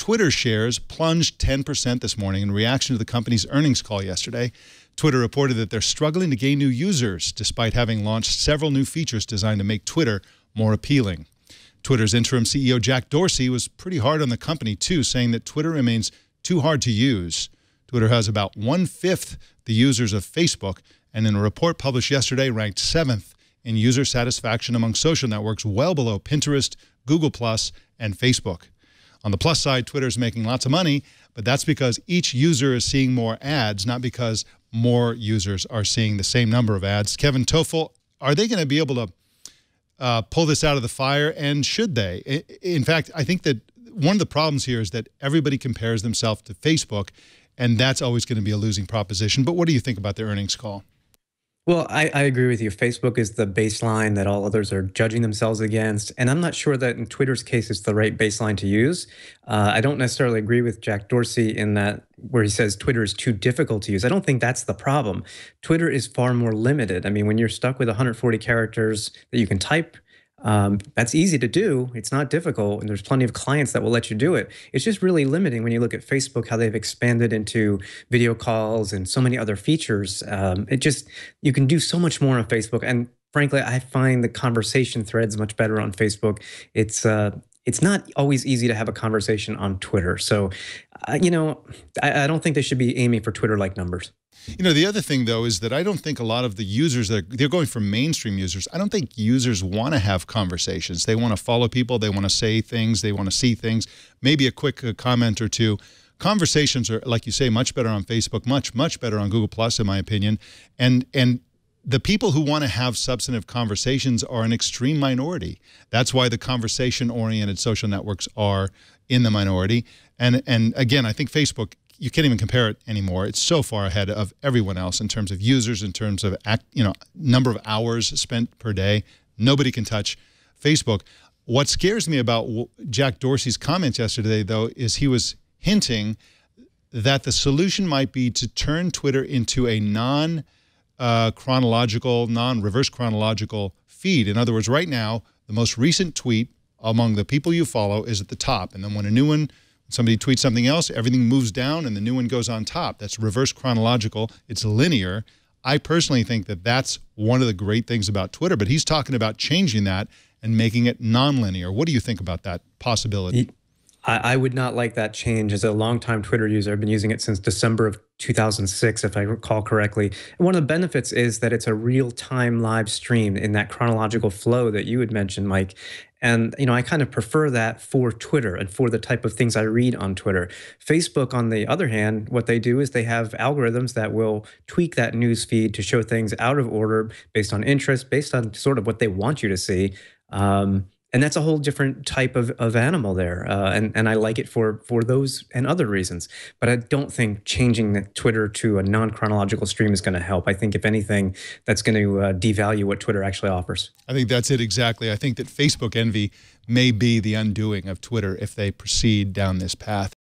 Twitter shares plunged 10% this morning in reaction to the company's earnings call yesterday. Twitter reported that they're struggling to gain new users despite having launched several new features designed to make Twitter more appealing. Twitter's interim CEO Jack Dorsey was pretty hard on the company too, saying that Twitter remains too hard to use. Twitter has about 1/5 the users of Facebook, and in a report published yesterday ranked 7th in user satisfaction among social networks, well below Pinterest, Google+, and Facebook. On the plus side, Twitter's making lots of money, but that's because each user is seeing more ads, not because more users are seeing the same number of ads. Kevin Toffel, are they going to be able to pull this out of the fire, and should they? In fact, I think that one of the problems here is that everybody compares themselves to Facebook, and that's always going to be a losing proposition. But what do you think about their earnings call? Well, I agree with you. Facebook is the baseline that all others are judging themselves against. And I'm not sure that in Twitter's case, it's the right baseline to use. I don't necessarily agree with Jack Dorsey in that where he says Twitter is too difficult to use. I don't think that's the problem. Twitter is far more limited. I mean, when you're stuck with 140 characters that you can type, that's easy to do. It's not difficult, and there's plenty of clients that will let you do it. It's just really limiting when you look at Facebook, how they've expanded into video calls and so many other features. You can do so much more on Facebook. And frankly, I find the conversation threads much better on Facebook. It's not always easy to have a conversation on Twitter. So, I don't think they should be aiming for Twitter-like numbers. You know, the other thing, though, is that I don't think a lot of the users, they're going for mainstream users. I don't think users want to have conversations. They want to follow people. They want to say things. They want to see things. Maybe a quick comment or two. Conversations are, like you say, much better on Facebook, much better on Google+, in my opinion. And the people who want to have substantive conversations are an extreme minority. That's why the conversation-oriented social networks are in the minority. And again, I think Facebook, you can't even compare it anymore. It's so far ahead of everyone else in terms of users, in terms of number of hours spent per day. Nobody can touch Facebook. What scares me about Jack Dorsey's comments yesterday, though, is he was hinting that the solution might be to turn Twitter into a non-chronological, non-reverse chronological feed. In other words, right now, the most recent tweet among the people you follow is at the top, and then when a new one, somebody tweets something else, everything moves down and the new one goes on top. That's reverse chronological. It's linear. I personally think that that's one of the great things about Twitter, but he's talking about changing that and making it non-linear. What do you think about that possibility? I would not like that change. As a longtime Twitter user, I've been using it since December of 2006, if I recall correctly. And one of the benefits is that it's a real-time live stream in that chronological flow that you had mentioned, Mike. And, I kind of prefer that for Twitter and for the type of things I read on Twitter. Facebook, on the other hand, what they do is they have algorithms that will tweak that news feed to show things out of order based on interest, based on sort of what they want you to see. And that's a whole different type of animal there. And I like it for those and other reasons. But I don't think changing the Twitter to a non-chronological stream is going to help. I think, if anything, that's going to devalue what Twitter actually offers. I think that's it exactly. I think that Facebook envy may be the undoing of Twitter if they proceed down this path.